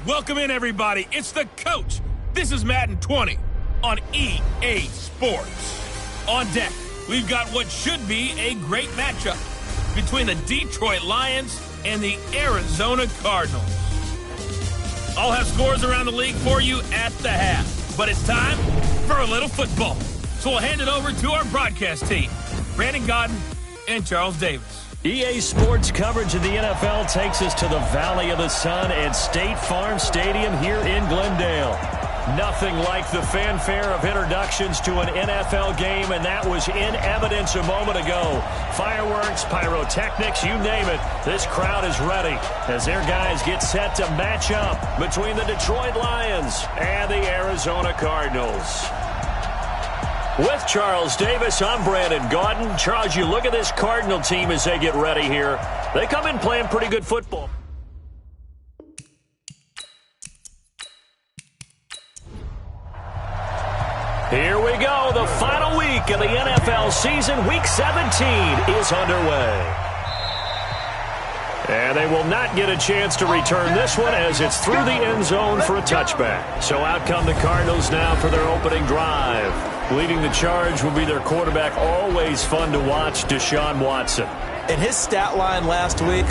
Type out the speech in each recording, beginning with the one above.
Welcome in, everybody. It's the coach. This is Madden 20 on EA Sports. On deck, we've got what should be a great matchup between the Detroit Lions and the Arizona Cardinals. I'll have scores around the league for you at the half, but it's time for a little football. So we'll hand it over to our broadcast team, Brandon Godden and Charles Davis. EA Sports coverage of the NFL takes us to the Valley of the Sun at State Farm Stadium here in Glendale. Nothing like the fanfare of introductions to an NFL game, and that was in evidence a moment ago. Fireworks, pyrotechnics, you name it. This crowd is ready as their guys get set to match up between the Detroit Lions and the Arizona Cardinals. With Charles Davis, I'm Brandon Godden. Charles, you look at this Cardinal team as they get ready here. They come in playing pretty good football. Here we go. The final week of the NFL season. Week 17 is underway. And they will not get a chance to return this one as it's through the end zone for a touchback. So out come the Cardinals now for their opening drive. Leading the charge will be their quarterback, always fun to watch, Deshaun Watson. And his stat line last week,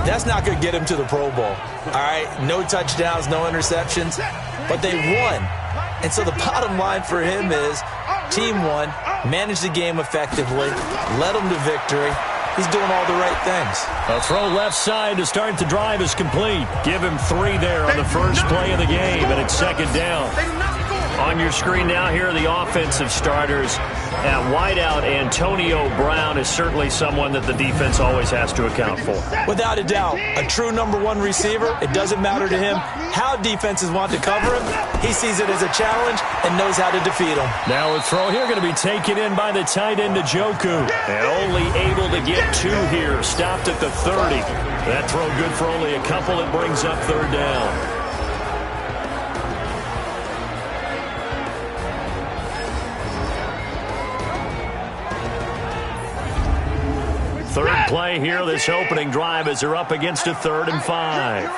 that's not going to get him to the Pro Bowl. All right, no touchdowns, no interceptions, but they won. And so the bottom line for him is team won, managed the game effectively, led them to victory. He's doing all the right things. A throw left side to start the drive is complete. Give him 3 there on the first play of the game, and it's second down. On your screen now, here are the offensive starters. At wideout, Antonio Brown is certainly someone that the defense always has to account for. Without a doubt, a true number 1 receiver. It doesn't matter to him how defenses want to cover him. He sees it as a challenge and knows how to defeat him. Now a throw here going to be taken in by the tight end, Njoku. And only able to get 2 here. Stopped at the 30. That throw good for only a couple. It brings up third down. Third play here, this opening drive as they're up against a 3rd and 5.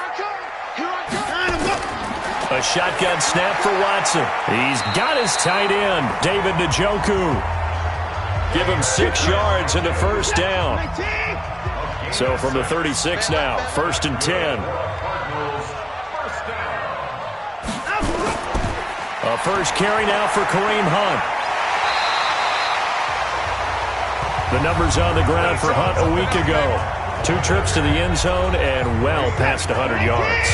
A shotgun snap for Watson. He's got his tight end, David Njoku. Give him 6 yards and a first down. So from the 36 now, 1st and 10. A first carry now for Kareem Hunt. The numbers on the ground for Hunt a week ago. 2 trips to the end zone and well past 100 yards.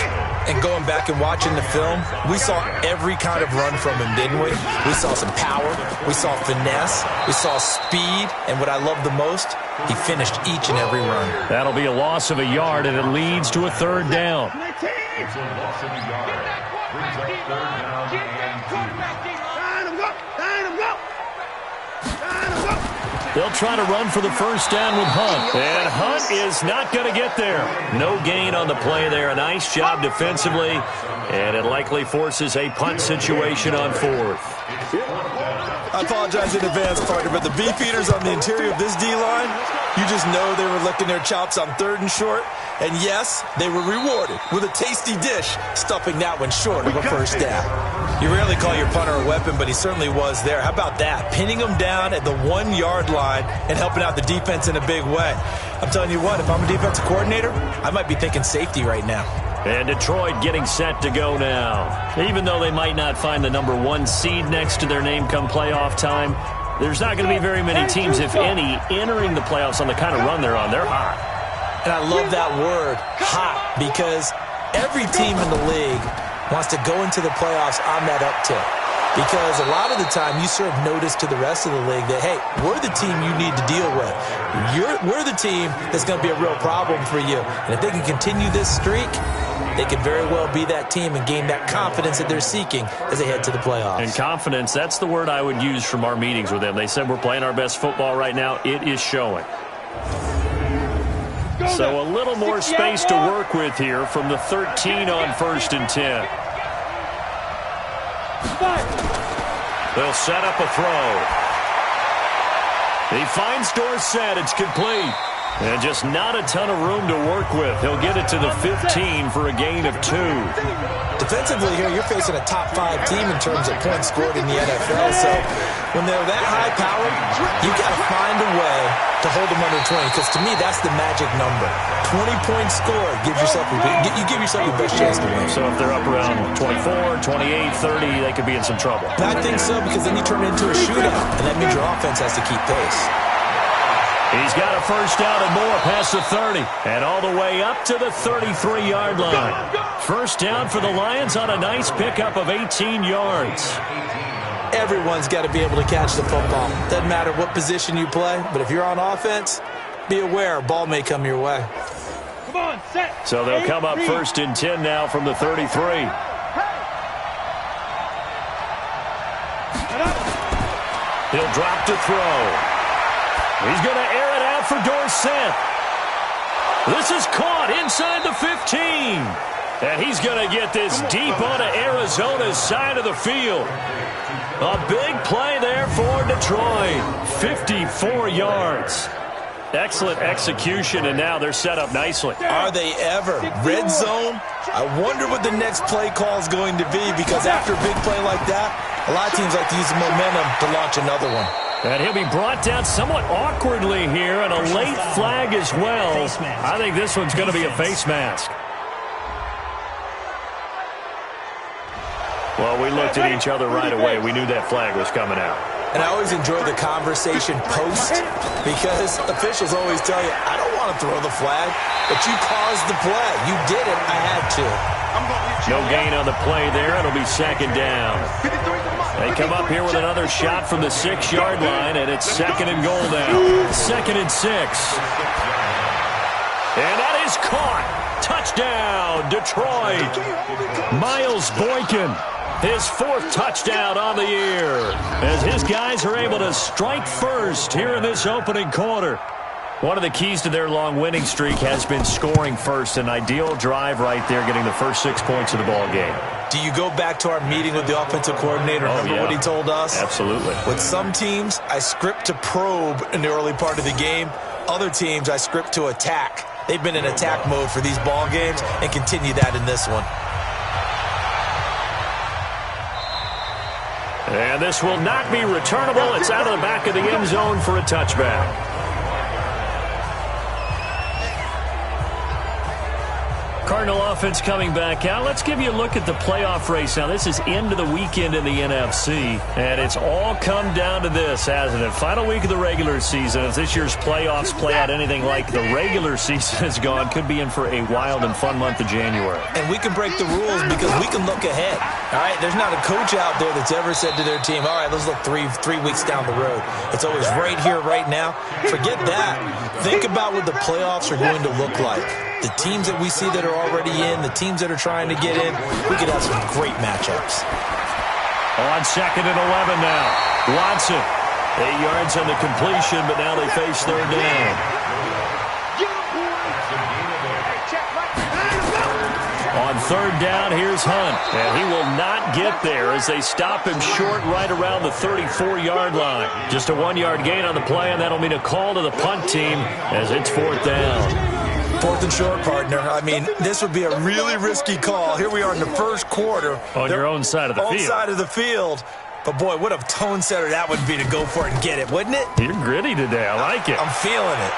And going back and watching the film, we saw every kind of run from him, didn't we? We saw some power, we saw finesse, we saw speed, and what I love the most, he finished each and every run. That'll be a loss of a yard, and it leads to a 3rd down. It's a loss of a yard. Brings up 3rd down and 2. They'll try to run for the first down with Hunt. And Hunt is not going to get there. No gain on the play there. A nice job defensively. And it likely forces a punt situation on 4th. I apologize in advance, partner, but the beefeaters on the interior of this D-line, you just know they were licking their chops on 3rd and short. And yes, they were rewarded with a tasty dish, stuffing that one short of a first down. You rarely call your punter a weapon, but he certainly was there. How about that? Pinning him down at the 1-yard line and helping out the defense in a big way. I'm telling you what, if I'm a defensive coordinator, I might be thinking safety right now. And Detroit getting set to go now. Even though they might not find the number 1 seed next to their name come playoff time, there's not going to be very many teams, if any, entering the playoffs on the kind of run they're on. They're hot. And I love that word, hot, because every team in the league wants to go into the playoffs on that uptick. Because a lot of the time you serve notice to the rest of the league that, hey, we're the team you need to deal with. We're the team that's going to be a real problem for you. And if they can continue this streak, they could very well be that team and gain that confidence that they're seeking as they head to the playoffs. And confidence, that's the word I would use from our meetings with them. They said we're playing our best football right now. It is showing. So a little more space to work with here from the 13 on 1st and 10. They'll set up a throw. He finds Dorsett. It's complete. And just not a ton of room to work with. He'll get it to the 15 for a gain of 2. Defensively here, you're facing a top-5 team in terms of points scored in the NFL. So when they're that high-powered, you got to find a way to hold them under 20. Because to me, that's the magic number. 20 points scored gives yourself you give yourself your best chance to win. So if they're up around 24, 28, 30, they could be in some trouble. I think so, because then you turn it into a shootout, and that means your offense has to keep pace. He's got a first down and more past the 30. And all the way up to the 33-yard line. First down for the Lions on a nice pickup of 18 yards. Everyone's got to be able to catch the football. Doesn't matter what position you play, but if you're on offense, be aware, a ball may come your way. Come on, set. So they'll come up first and 10 now from the 33. He'll drop to throw. He's going to air it out for Dorsett. This is caught inside the 15. And he's going to get this deep onto Arizona's side of the field. A big play there for Detroit. 54 yards. Excellent execution, and now they're set up nicely. Are they ever? Red zone? I wonder what the next play call is going to be, because after a big play like that, a lot of teams like to use the momentum to launch another one. And he'll be brought down somewhat awkwardly here, and a late flag as well. I think this one's going to be a face mask. Well, we looked at each other right away. We knew that flag was coming out. And I always enjoy the conversation post, because officials always tell you, I don't want to throw the flag, but you caused the play. You did it. I had to. No gain on the play there. It'll be second down. They come up here with another shot from the 6-yard line, and it's second and goal now. Second and 6. And that is caught. Touchdown, Detroit. Miles Boykin, his 4th touchdown on the year, as his guys are able to strike first here in this opening quarter. One of the keys to their long winning streak has been scoring first. An ideal drive right there, getting the first 6 points of the ball game. Do you go back to our meeting with the offensive coordinator? Remember what he told us? Absolutely. With some teams, I script to probe in the early part of the game. Other teams, I script to attack. They've been in attack mode for these ball games and continue that in this one. And this will not be returnable. It's out of the back of the end zone for a touchback. Cardinal offense coming back out. Let's give you a look at the playoff race. Now, this is end of the weekend in the NFC, and it's all come down to this, hasn't it? Final week of the regular season. If this year's playoffs play out anything like the regular season has gone, could be in for a wild and fun month of January. And we can break the rules because we can look ahead. All right, there's not a coach out there that's ever said to their team, all right, let's look three weeks down the road. It's always right here, right now. Forget that. Think about what the playoffs are going to look like. The teams that we see that are already in, the teams that are trying to get in, we could have some great matchups. On second and 11 now. Watson, 8 yards on the completion, but now they face third down. On third down, here's Hunt. And he will not get there as they stop him short right around the 34-yard line. Just a 1-yard gain on the play, and that'll mean a call to the punt team as it's fourth down. 4th and short, partner. I mean, this would be a really risky call. Here we are in the first quarter. On your own side of the field. Own side of the field. But, boy, what a tone setter that would be to go for it and get it, wouldn't it? You're gritty today. I like it. I'm feeling it.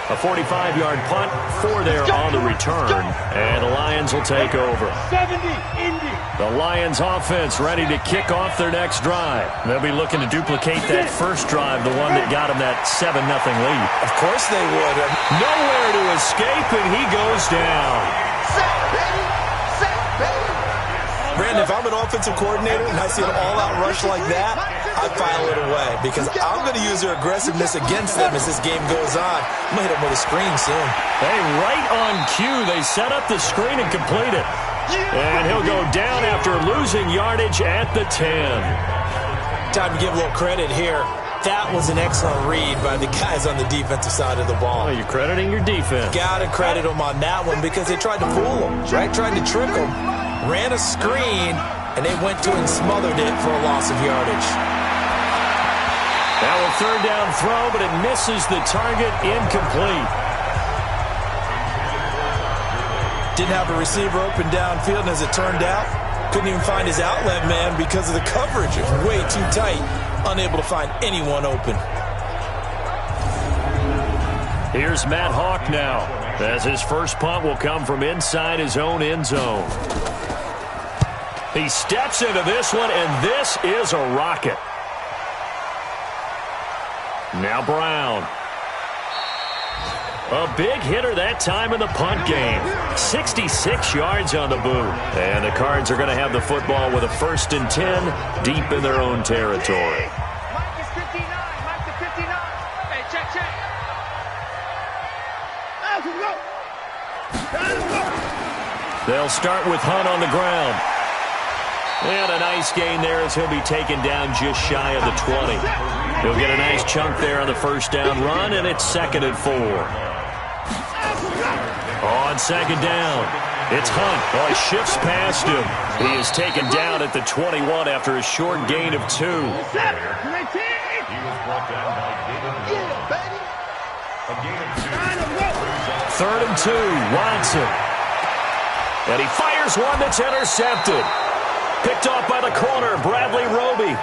A 45-yard punt, 4 there on the return, and the Lions will take over. 70, Indy. The Lions offense ready to kick off their next drive. They'll be looking to duplicate that first drive, the one that got them that 7-0 lead. Of course they would. Nowhere to escape, and he goes down. Brandon, if I'm an offensive coordinator and I see an all-out rush like that, I file it away because I'm going to use their aggressiveness against them as this game goes on. I'm going to hit them with a screen soon. Hey, right on cue, they set up the screen and complete it. And he'll go down after losing yardage at the 10. Time to give a little credit here. That was an excellent read by the guys on the defensive side of the ball. Oh, you're crediting your defense. Got to credit them on that one because they tried to fool them, right? Tried to trick them. Ran a screen, and they went to and smothered it for a loss of yardage. Now a third down throw, but it misses the target, incomplete. Didn't have a receiver open downfield, and as it turned out, couldn't even find his outlet man because of the coverage. It was way too tight, unable to find anyone open. Here's Matt Hawk now, as his first punt will come from inside his own end zone. He steps into this one, and this is a rocket. Now Brown. A big hitter that time in the punt game. 66 yards on the boot. And the Cards are going to have the football with a 1st and 10 deep in their own territory. Mike is 59. Mike is 59. Hey, check. They'll start with Hunt on the ground. And a nice gain there as he'll be taken down just shy of the 20. He'll get a nice chunk there on the first down run, and it's 2nd and 4. On 2nd down, it's Hunt. Oh, he shifts past him. He is taken down at the 21 after a short gain of 2. He was brought down by David. A gain of 2. 3rd and 2, Watson. And he fires one that's intercepted. Picked off by the corner, Bradley Roby.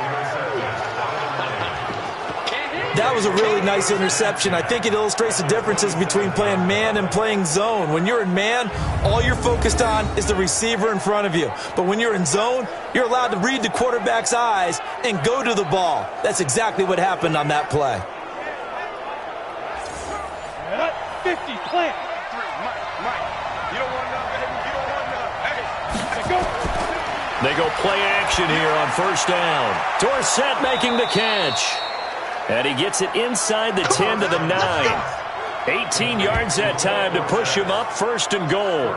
That was a really nice interception. I think it illustrates the differences between playing man and playing zone. When you're in man, all you're focused on is the receiver in front of you. But when you're in zone, you're allowed to read the quarterback's eyes and go to the ball. That's exactly what happened on that play. 50, plant. Mike. You don't want enough, baby. You don't want enough. Hey, go. They go play action here on 1st down. Dorsett making the catch. And he gets it inside the 10 to the 9. 18 yards that time to push him up, 1st and goal.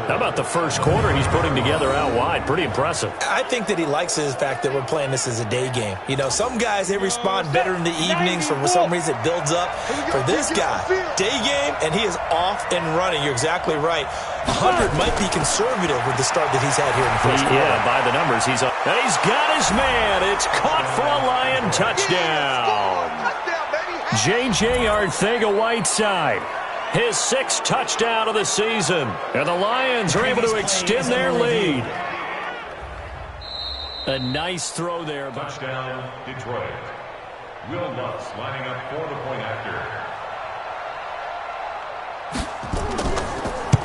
How about the first quarter he's putting together out wide? Pretty impressive. I think that he likes the fact that we're playing this as a day game. You know, some guys, they respond better in the evenings. For some reason, it builds up. For this guy, day game, and he is off and running. You're exactly right. 100 might be conservative with the start that he's had here in the first quarter. Yeah, by the numbers, he's up. And he's got his man. It's caught for a Lion touchdown. J.J. Arcega-Whiteside, his 6th touchdown of the season. And the Lions are able to extend their lead. A nice throw there. Touchdown, Detroit. Will Lutz lining up for the point after.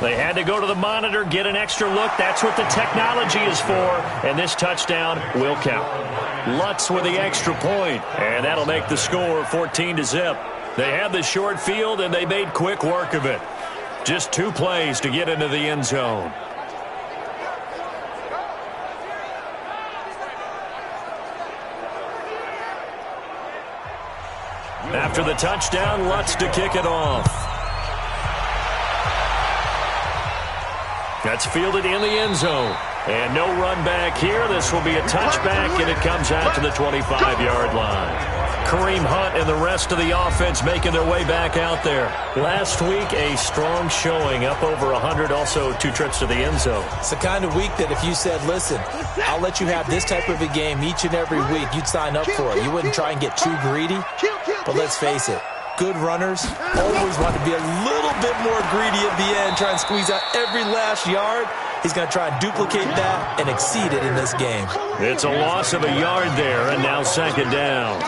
They had to go to the monitor, get an extra look. That's what the technology is for. And this touchdown will count. Lutz with the extra point, and that'll make the score 14-0. They had the short field, and they made quick work of it. Just 2 plays to get into the end zone. After the touchdown, Lutz to kick it off. That's fielded in the end zone. And no run back here. This will be a touchback, and it comes out to the 25-yard line. Kareem Hunt and the rest of the offense making their way back out there. Last week, a strong showing, up over 100, also 2 trips to the end zone. It's the kind of week that if you said, listen, I'll let you have this type of a game each and every week, you'd sign up for it. You wouldn't try and get too greedy. But let's face it, good runners always want to be a little bit more greedy at the end, try and squeeze out every last yard. He's going to try and duplicate that and exceed it in this game. It's a loss of a yard there, and now 2nd down.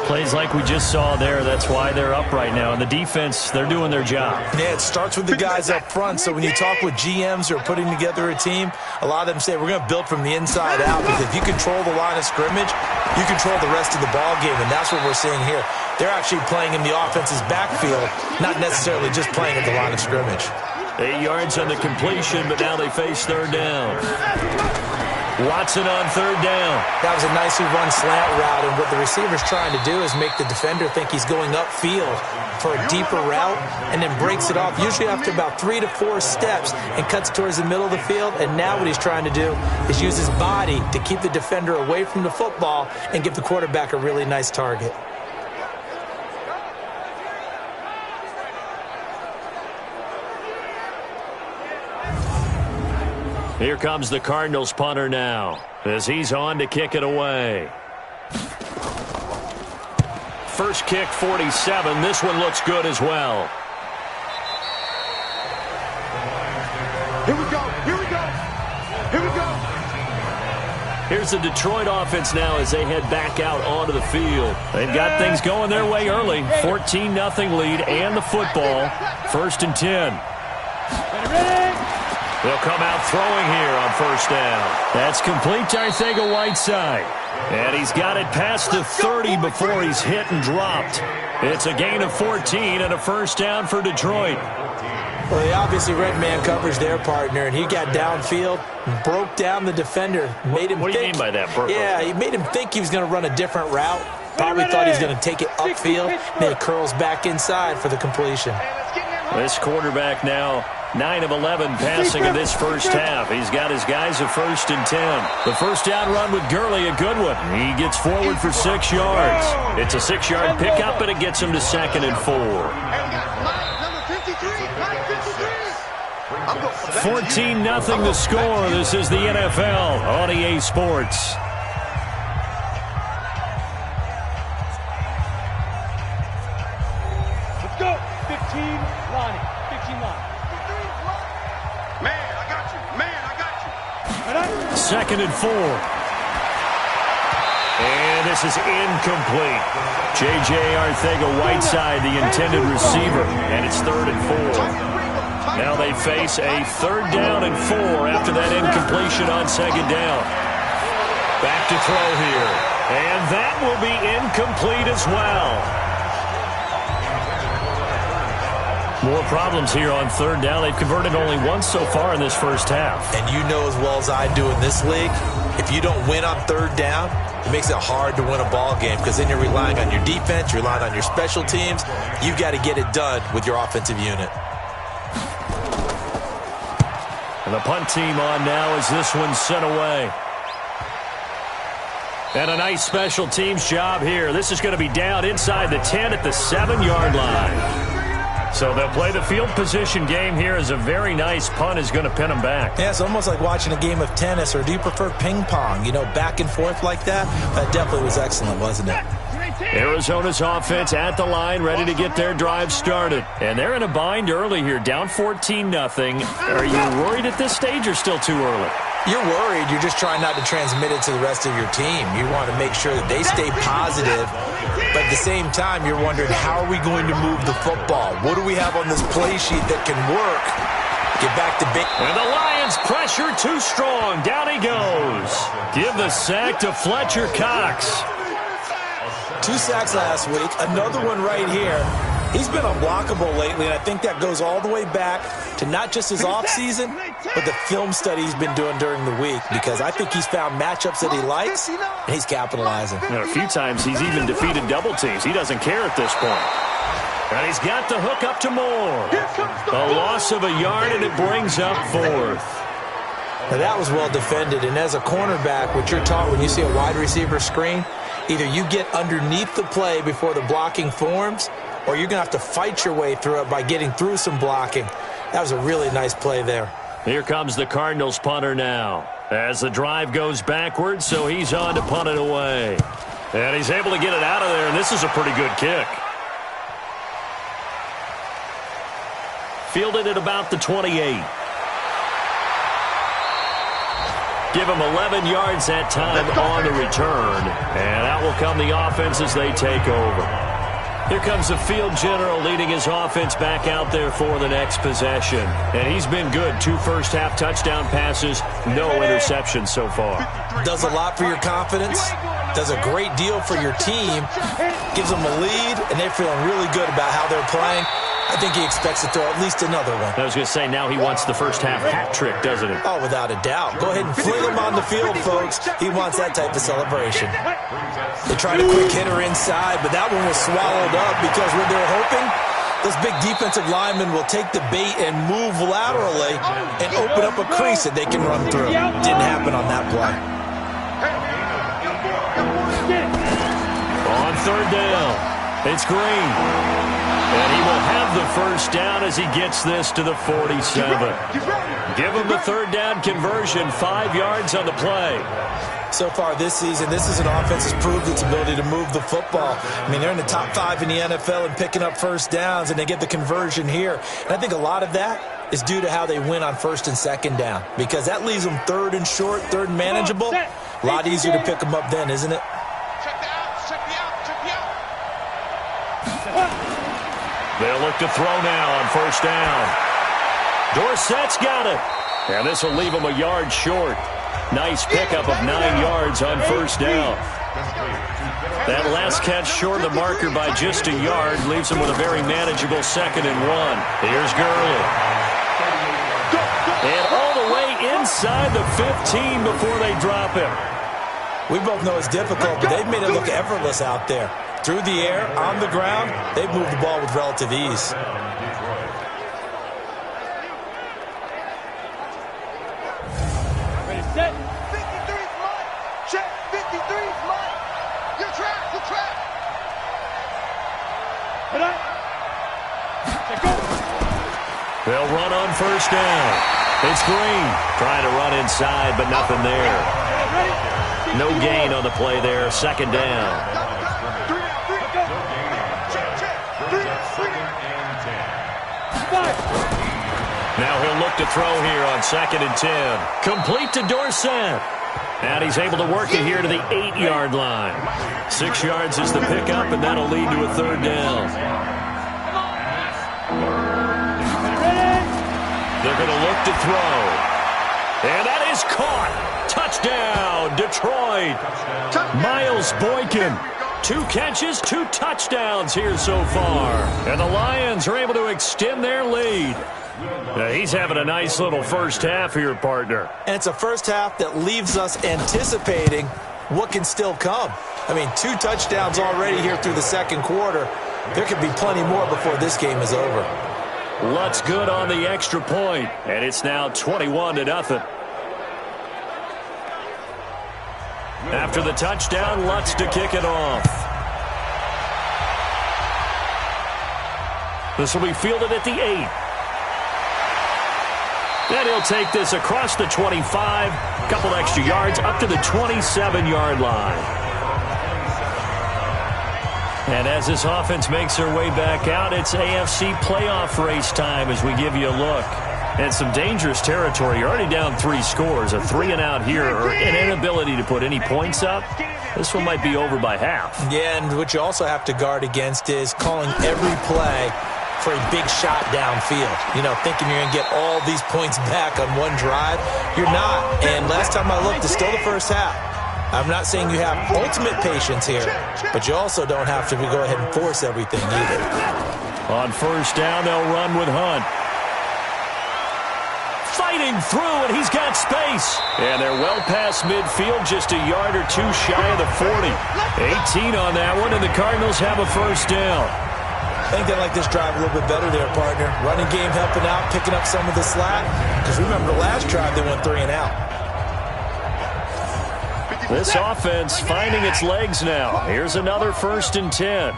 Plays like we just saw there, that's why they're up right now. And the defense, they're doing their job. Yeah, it starts with the guys up front. So when you talk with GMs who are putting together a team, a lot of them say we're going to build from the inside out. Because if you control the line of scrimmage, you control the rest of the ball game. And that's what we're seeing here. They're actually playing in the offense's backfield, not necessarily just playing at the line of scrimmage. 8 yards on the completion, but now they face 3rd down. Watson on 3rd down. That was a nicely run slant route, and what the receiver's trying to do is make the defender think he's going upfield for a deeper route and then breaks it off, usually after about 3 to 4 steps, and cuts towards the middle of the field. And now what he's trying to do is use his body to keep the defender away from the football and give the quarterback a really nice target. Here comes the Cardinals punter now, as he's on to kick it away. First kick, 47. This one looks good as well. Here we go. Here we go. Here we go. Here's the Detroit offense now as they head back out onto the field. They've got things going their way early. 14-0 lead and the football. 1st and 10. They'll come out throwing here on 1st down. That's complete to Arcega-Whiteside. And he's got it past the 30 before he's hit and dropped. It's a gain of 14 and a 1st down for Detroit. Well, they obviously read man coverage their partner, and he got downfield, broke down the defender, made him What do you mean by that, Burko? Yeah, he made him think he was going to run a different route. Probably thought he was going to take it upfield, and it curls back inside for the completion. This quarterback now 9 of 11 passing in this first half. He's got his guys a 1st and 10. The 1st down run with Gurley, a good one. He gets forward for 6 yards. It's a 6-yard pickup, and it gets him to 2nd and 4. 14-0 the score. This is the NFL on EA Sports. Let's go. 15, Lonnie. 15, Lonnie. Man, I got you. Man, I got you. 2nd and 4. And this is incomplete. J.J. Arcega-Whiteside, the intended receiver. And it's 3rd and 4. Now they face a 3rd down and 4 after that incompletion on 2nd down. Back to throw here. And that will be incomplete as well. More problems here on 3rd down. They've converted only once so far in this first half. And you know as well as I do in this league, if you don't win on 3rd down, it makes it hard to win a ball game because then you're relying on your defense, you're relying on your special teams. You've got to get it done with your offensive unit. And the punt team on now as this one's sent away. And a nice special teams job here. This is going to be down inside the 10 at the 7-yard line. So they'll play the field position game here as a very nice punt is going to pin them back. Yeah, it's almost like watching a game of tennis, or do you prefer ping pong? You know, back and forth like that? That definitely was excellent, wasn't it? Arizona's offense at the line, ready to get their drive started. And they're in a bind early here, down 14-0. Are you worried at this stage or still too early? You're worried. You're just trying not to transmit it to the rest of your team. You want to make sure that they stay positive. But at the same time, you're wondering, how are we going to move the football? What do we have on this play sheet that can work? Get back to big. And the Lions pressure too strong. Down he goes. Give the sack to Fletcher Cox. 2 sacks last week. Another one right here. He's been unblockable lately, and I think that goes all the way back to not just his offseason, but the film study he's been doing during the week, because I think he's found matchups that he likes, and he's capitalizing. You know, a few times he's even defeated double teams. He doesn't care at this point. And he's got the hook up to Moore. A loss of a yard, and it brings up 4th. Now, that was well defended, and as a cornerback, what you're taught when you see a wide receiver screen, either you get underneath the play before the blocking forms, or you're going to have to fight your way through it by getting through some blocking. That was a really nice play there. Here comes the Cardinals punter now as the drive goes backwards, so he's on to punt it away. And he's able to get it out of there, and this is a pretty good kick. Fielded at about the 28. Give him 11 yards that time on the return. And out will come the offense as they take over. Here comes the field general leading his offense back out there for the next possession. And he's been good. 2 first-half touchdown passes, no interceptions so far. Does a lot for your confidence. Does a great deal for your team. Gives them a lead, and they're feeling really good about how they're playing. I think he expects to throw at least another one. I was going to say, now he wants the first-half hat trick, doesn't he? Oh, without a doubt. Go ahead and fling him on the field, folks. He wants that type of celebration. They tried a quick hitter inside, but that one was swallowed up because what they're hoping, those big defensive linemen will take the bait and move laterally and open up a crease that they can run through. Didn't happen on that play. On 3rd down. It's Green. And he will have the first down as he gets this to the 47. Give him the third down conversion, 5 yards on the play. So far this season, this is an offense that's proved its ability to move the football. I mean, they're in the top 5 in the NFL in picking up first downs, and they get the conversion here. And I think a lot of that is due to how they win on first and second down, because that leaves them third and short, third and manageable. A lot easier to pick them up then, isn't it? They'll look to throw now on first down. Dorsett's got it. And this will leave him a yard short. Nice pickup of 9 yards on first down. That last catch short of the marker by just a yard leaves him with a very manageable 2nd and 1. Here's Gurley. And all the way inside the 15 before they drop him. We both know it's difficult, but they've made it look effortless out there. Through the air, on the ground, they've moved the ball with relative ease. Ready, set. 53's mine. Check. 53's mine. Your track. Hit up. Check, go. They'll run on first down. It's Green trying to run inside, but nothing there. No gain on the play there. 2nd down. Now he'll look to throw here on 2nd and 10. Complete to Dorsett. And he's able to work it here to the 8-yard line. 6 yards is the pickup, and that'll lead to a 3rd down. They're going to look to throw. And that is caught. Touchdown, Detroit. Miles Boykin. 2 catches, 2 touchdowns here so far. And the Lions are able to extend their lead. He's having a nice little first half here, partner. And it's a first half that leaves us anticipating what can still come. I mean, 2 touchdowns already here through the 2nd quarter. There could be plenty more before this game is over. Lutz good on the extra point, and it's now 21-0. After the touchdown, Lutz to kick it off. This will be fielded at the 8. Then he'll take this across the 25, couple extra yards, up to the 27-yard line. And as this offense makes their way back out, it's AFC playoff race time as we give you a look. And some dangerous territory. You're already down 3 scores. A 3-and-out here, or an inability to put any points up. This one might be over by half. Yeah, and what you also have to guard against is calling every play for a big shot downfield. You know, thinking you're going to get all these points back on one drive. You're not. And last time I looked, it's still the first half. I'm not saying you have ultimate patience here, but you also don't have to go ahead and force everything either. On first down, they'll run with Hunt. Fighting through, and he's got space. And they're well past midfield, just a yard or 2 shy of the 40. 18 on that one, and the Cardinals have a first down. I think they like this drive a little bit better there, partner. Running game helping out, picking up some of the slack. Because remember, the last drive they went 3-and-out. This offense finding its legs now. Here's another 1st and 10.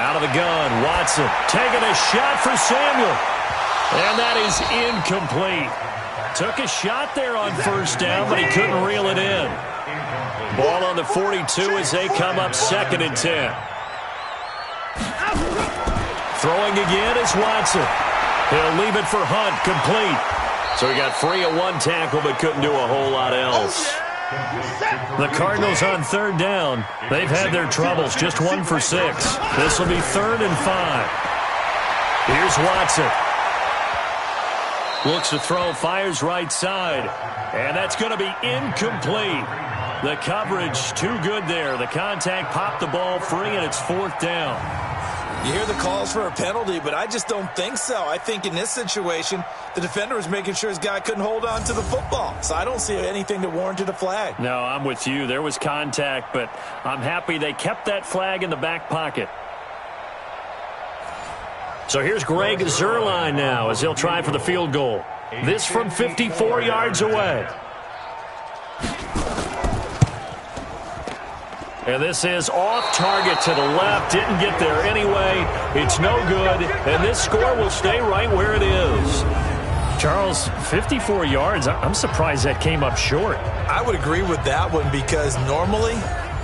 Out of the gun, Watson taking a shot for Samuel. And that is incomplete. Took a shot there on first down, but he couldn't reel it in. Ball on the 42 as they come up 2nd and 10. Throwing again is Watson. He'll leave it for Hunt, complete. So he got free of 1 tackle, but couldn't do a whole lot else. The Cardinals on 3rd down. They've had their troubles, just 1 for 6. This will be 3rd and 5. Here's Watson. Looks to throw, fires right side. And that's going to be incomplete. The coverage too good there. The contact popped the ball free, and it's 4th down. You hear the calls for a penalty, but I just don't think so. I think in this situation, the defender was making sure his guy couldn't hold on to the football. So I don't see anything that warranted a flag. No, I'm with you. There was contact, but I'm happy they kept that flag in the back pocket. So here's Greg Zuerlein now as he'll try for the field goal. This from 54 yards away. And this is off target to the left. Didn't get there anyway. It's no good. And this score will stay right where it is. Charles, 54 yards. I'm surprised that came up short. I would agree with that one because normally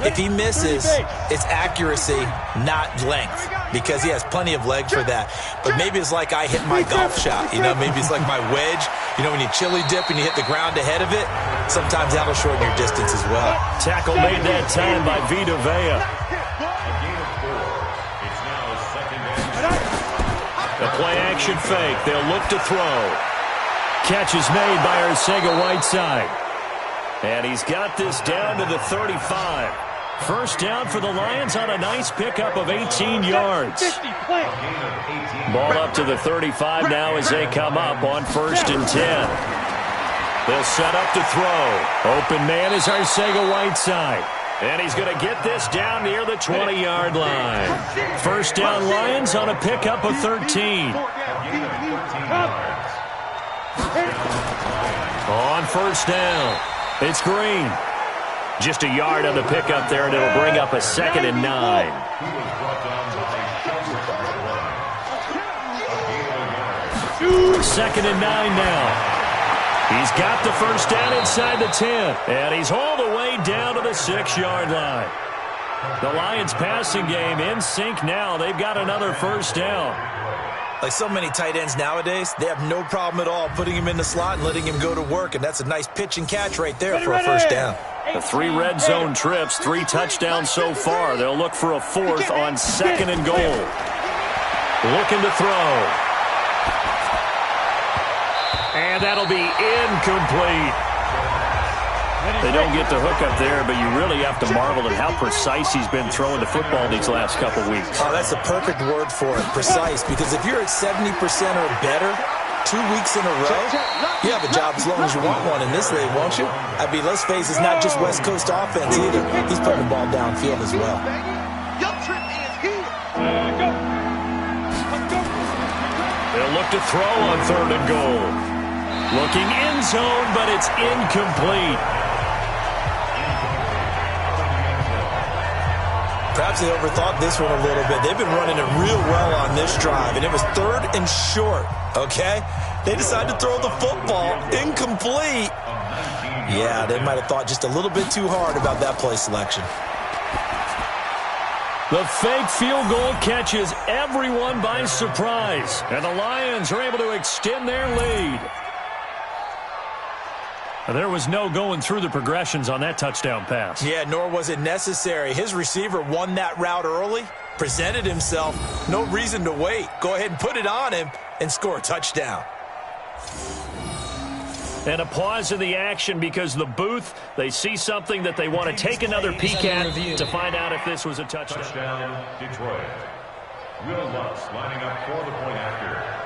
if he misses, it's accuracy, not length, because he has plenty of leg for that. But maybe it's like I hit my golf shot. Maybe it's like my wedge. When you chili dip and you hit the ground ahead of it, sometimes that'll shorten your distance as well. Tackle made that time by Vita Vea. The play-action fake. They'll look to throw. Catch is made by Arcega-Whiteside. And he's got this down to the 35. First down for the Lions on a nice pickup of 18 yards. Ball up to the 35 now as they come up on 1st and 10. They'll set up to throw. Open man is Arcega-Whiteside. And he's going to get this down near the 20-yard line. First down Lions on a pickup of 13. On first down, it's Green. Just a yard on the pickup there, and it'll bring up a 2nd and 9. Second and 9 now. He's got the first down inside the 10, and he's all the way down to the 6-yard line. The Lions passing game in sync now. They've got another first down. Like so many tight ends nowadays, they have no problem at all putting him in the slot and letting him go to work, and that's a nice pitch and catch right there for a first down. The 3 red zone trips, 3 touchdowns so far. They'll look for a 4th on 2nd and goal. Looking to throw. And that'll be incomplete. They don't get the hook up there, but you really have to marvel at how precise he's been throwing the football these last couple weeks. Oh, that's the perfect word for it, precise, because if you're at 70% or better 2 weeks in a row, you have a job as long as you want one in this league, won't you? I mean, let's face it, it's not just West Coast offense either. He's putting the ball downfield as well. They'll look to throw on 3rd and goal. Looking end zone, but it's incomplete. Perhaps they overthought this one a little bit. They've been running it real well on this drive, and it was 3rd and short, okay? They decided to throw the football incomplete. Yeah, they might have thought just a little bit too hard about that play selection. The fake field goal catches everyone by surprise, and the Lions are able to extend their lead. There was no going through the progressions on that touchdown pass. Yeah, nor was it necessary. His receiver won that route early, presented himself, no reason to wait. Go ahead and put it on him and score a touchdown. And a pause in the action because the booth, they see something that they want to take another peek at to find out if this was a touchdown. Touchdown, Detroit. Will Lutz lining up for the point after.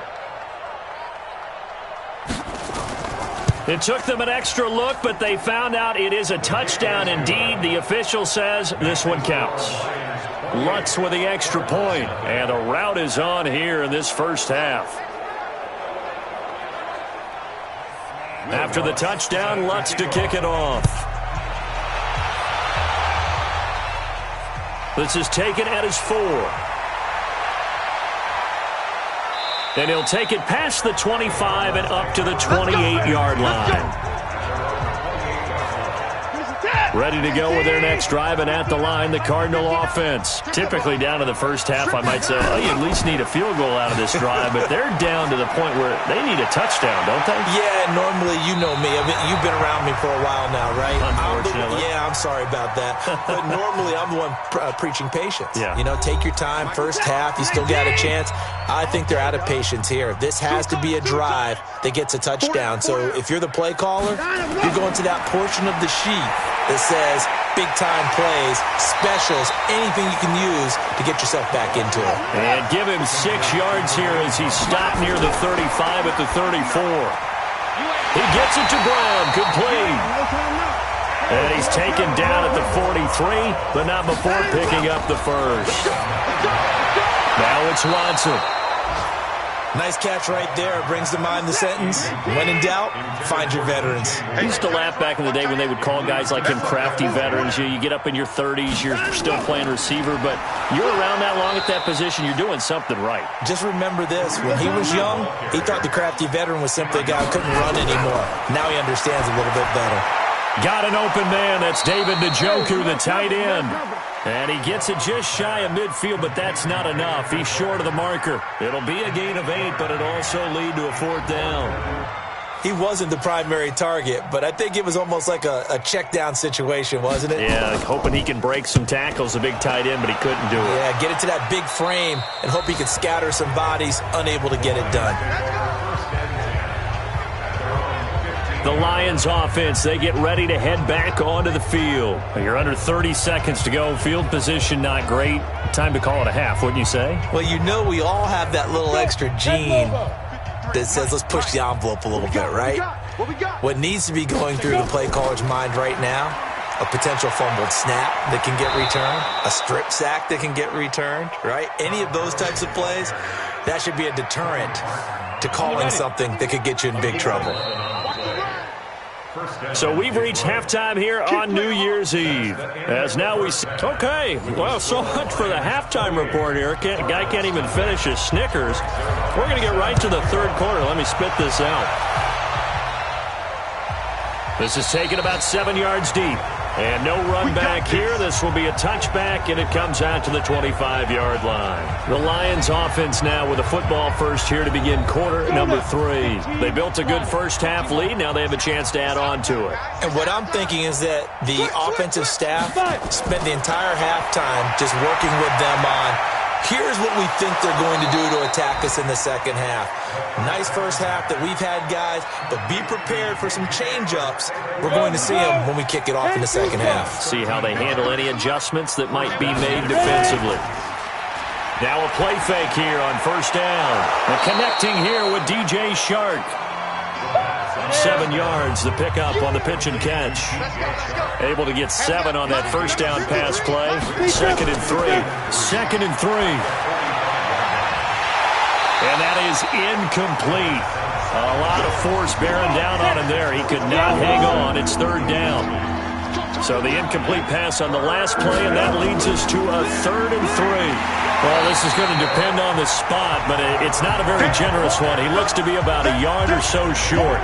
It took them an extra look, but they found out it is a touchdown indeed. The official says this one counts. Lutz with the extra point, and a rout is on here in this first half. After the touchdown, Lutz to kick it off. This is taken at his 4. And he'll take it past the 25 and up to the 28-yard line. Ready to go with their next drive, and at the line, the Cardinal offense. Typically down to the first half, I might say, oh, you at least need a field goal out of this drive, but they're down to the point where they need a touchdown, don't they? Yeah, normally, you know me. I mean, you've been around me for a while now, right? Unfortunately. I'm sorry about that. But normally, I'm the one preaching patience. Yeah. Take your time. First half, you still got a chance. I think they're out of patience here. This has to be a drive that gets a touchdown. So if you're the play caller, you're going to that portion of the sheet that says big-time plays, specials, anything you can use to get yourself back into it. And give him 6 yards here as he stopped near the 35 at the 34. He gets it to Brown, complete. And he's taken down at the 43, but not before picking up the first. Now it's Watson. Nice catch right there. Brings to mind the sentence, when in doubt, find your veterans. I used to laugh back in the day when they would call guys like him crafty veterans. You get up in your 30s, you're still playing receiver, but you're around that long at that position, you're doing something right. Just remember this. When he was young, he thought the crafty veteran was simply a guy who couldn't run anymore. Now he understands a little bit better. Got an open man. That's David Njoku, the tight end. And he gets it just shy of midfield, but that's not enough. He's short of the marker. It'll be a gain of 8, but it'll also lead to a 4th down. He wasn't the primary target, but I think it was almost like a check down situation, wasn't it? Yeah, hoping he can break some tackles, a big tight end, but he couldn't do it. Yeah, get it to that big frame and hope he can scatter some bodies, unable to get it done. The Lions offense, they get ready to head back onto the field. You're under 30 seconds to go. Field position not great. Time to call it a half, wouldn't you say? Well, you know we all have that little extra gene that says let's push the envelope a little bit, right? What needs to be going through the play caller's mind right now, a potential fumbled snap that can get returned, a strip sack that can get returned, right? Any of those types of plays, that should be a deterrent to calling something that could get you in big trouble. So we've reached halftime here on New Year's Eve. As now we see. Okay, well, so much for the halftime report here. Guy can't even finish his Snickers. We're going to get right to the third quarter. Let me spit this out. This is taken about 7 yards deep. And no run back here. This will be a touchback, and it comes out to the 25-yard line. The Lions offense now with a football first here to begin quarter number 3. They built a good first-half lead. Now they have a chance to add on to it. And what I'm thinking is that the offensive staff spent the entire halftime just working with them on, here's what we think they're going to do to attack us in the second half. Nice first half that we've had, guys, but be prepared for some change-ups. We're going to see them when we kick it off in the second half. See how they handle any adjustments that might be made defensively. Now a play fake here on first down. And connecting here with DJ Shark. 7 yards, the pickup on the pitch and catch. Able to get 7 on that first down pass play. 2nd and 3. 2nd and 3. And that is incomplete. A lot of force bearing down on him there. He could not hang on. It's 3rd down. So the incomplete pass on the last play, and that leads us to a 3rd and 3. Well, this is going to depend on the spot, but it's not a very generous one. He looks to be about a yard or so short.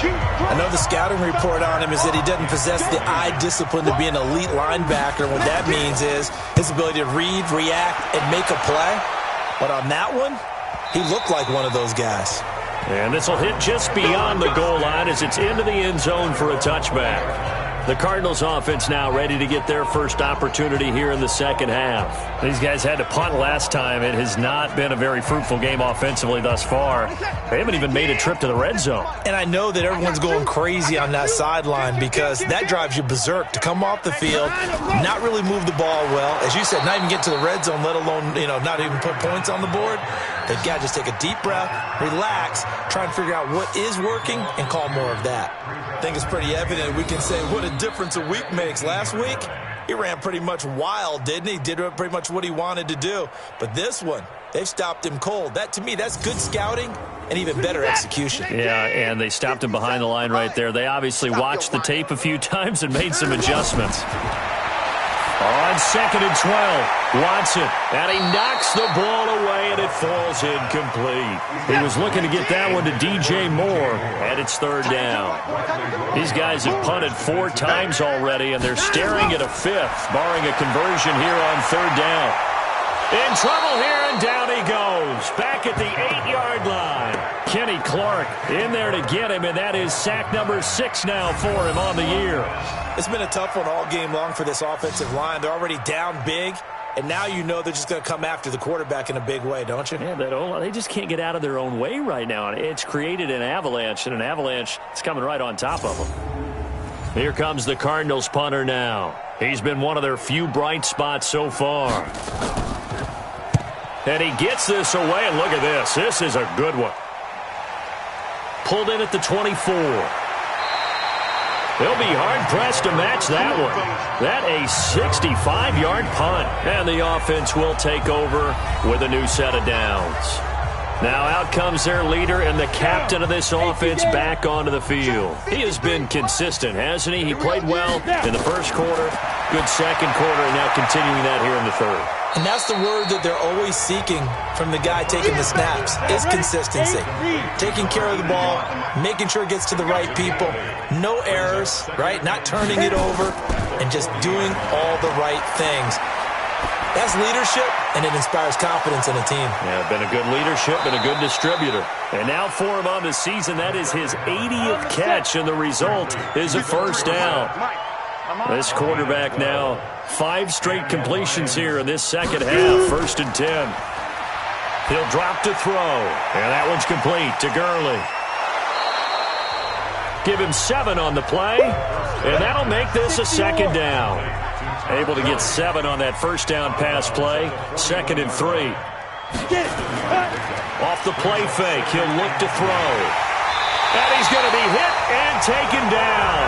I know the scouting report on him is that he doesn't possess the eye discipline to be an elite linebacker. What that means is his ability to read, react, and make a play. But on that one, he looked like one of those guys. And this will hit just beyond the goal line as it's into the end zone for a touchback. The Cardinals offense now ready to get their first opportunity here in the second half. These guys had to punt last time. It has not been a very fruitful game offensively thus far. They haven't even made a trip to the red zone. And I know that everyone's going crazy on that sideline because that drives you berserk to come off the field, not really move the ball well. As you said, not even get to the red zone, let alone, not even put points on the board. They've got to just take a deep breath, relax, try and figure out what is working, and call more of that. I think it's pretty evident we can say what a difference a week makes. Last week, he ran pretty much wild, didn't he? Did pretty much what he wanted to do. But this one, they've stopped him cold. That, to me, that's good scouting and even better execution. Yeah, and they stopped him behind the line right there. They obviously watched the tape a few times and made some adjustments. On 2nd and 12, Watson, and he knocks the ball away, and it falls incomplete. He was looking to get that one to DJ Moore, and it's 3rd down. These guys have punted 4 times already, and they're staring at a 5th, barring a conversion here on 3rd down. In trouble here, and down he goes. Back at the 8-yard line. Kenny Clark in there to get him, and that is sack number 6 now for him on the year. It's been a tough one all game long for this offensive line. They're already down big, and now you know they're just going to come after the quarterback in a big way, don't you? Yeah, they just can't get out of their own way right now. It's created an avalanche, and an avalanche is coming right on top of them. Here comes the Cardinals punter now. He's been one of their few bright spots so far. And he gets this away, and look at this. This is a good one. Pulled in at the 24. They'll be hard-pressed to match that one. That a 65-yard punt. And the offense will take over with a new set of downs. Now out comes their leader and the captain of this offense back onto the field. He has been consistent, hasn't he? He played well in the first quarter, good second quarter, and now continuing that here in the third. And that's the word that they're always seeking from the guy taking the snaps, is consistency. Taking care of the ball, making sure it gets to the right people, no errors, right? Not turning it over, and just doing all the right things. That's leadership, and it inspires confidence in a team. Yeah, been a good leadership, been a good distributor. And now for him on the season, that is his 80th catch, and the result is a first down. This quarterback now, 5 straight completions here in this second half, 1st and 10. He'll drop to throw, and that one's complete to Gurley. Give him 7 on the play, and that'll make this a second down. Able to get 7 on that first down pass play. 2nd and 3. Off the play fake, he'll look to throw. And he's going to be hit and taken down.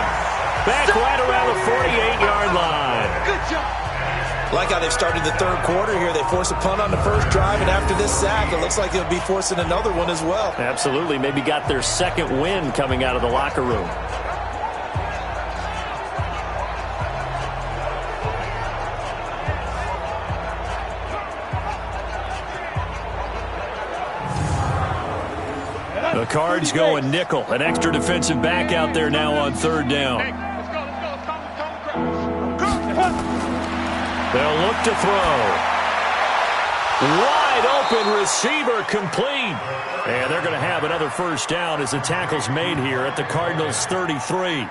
Back right around the 48-yard line. Good job. Like how they've started the third quarter here. They force a punt on the first drive, and after this sack, it looks like they'll be forcing another one as well. Absolutely. Maybe got their second win coming out of the locker room. The Cards going nickel. An extra defensive back out there now on 3rd down. They'll look to throw. Wide open receiver complete. And they're going to have another first down as the tackle's made here at the Cardinals' 33.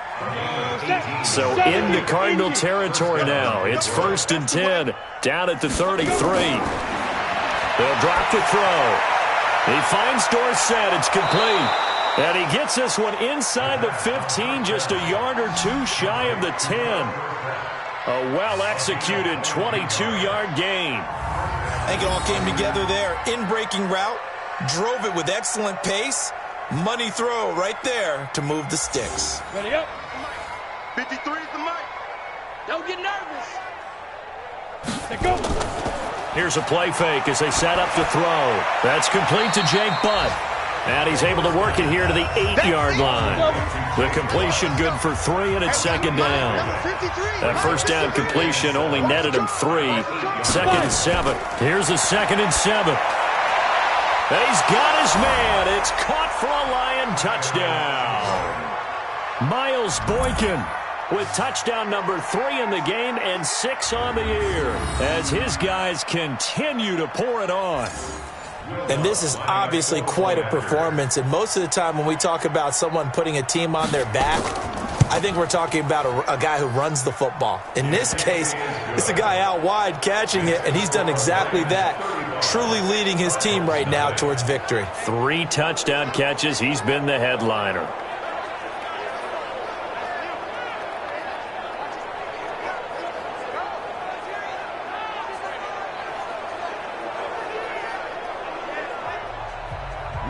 So into Cardinal territory now. It's 1st and 10 down at the 33. They'll drop to throw. He finds Dorsett. It's complete. And he gets this one inside the 15, just a yard or 2 shy of the 10. A well-executed 22-yard gain. I think it all came together there. In-breaking route, drove it with excellent pace. Money throw right there to move the sticks. Ready up. 53 is the mic. Don't get nervous. Let go. Here's a play fake as they set up to throw. That's complete to Jake Butt. And he's able to work it here to the 8-yard line. The completion good for 3, and it's 2nd down. That first down completion only netted him 3. 2nd and 7. Here's a 2nd and 7. And he's got his man. It's caught for a Lion touchdown. Miles Boykin with touchdown number 3 in the game and 6 on the year as his guys continue to pour it on. And this is obviously quite a performance. And most of the time when we talk about someone putting a team on their back, I think we're talking about a guy who runs the football. In this case, it's a guy out wide catching it, and he's done exactly that, truly leading his team right now towards victory. 3 touchdown catches. He's been the headliner.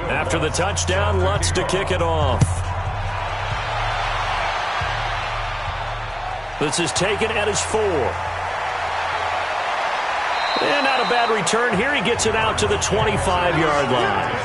After the touchdown, Lutz to kick it off. This is taken at his 4. And not a bad return here. He gets it out to the 25-yard line.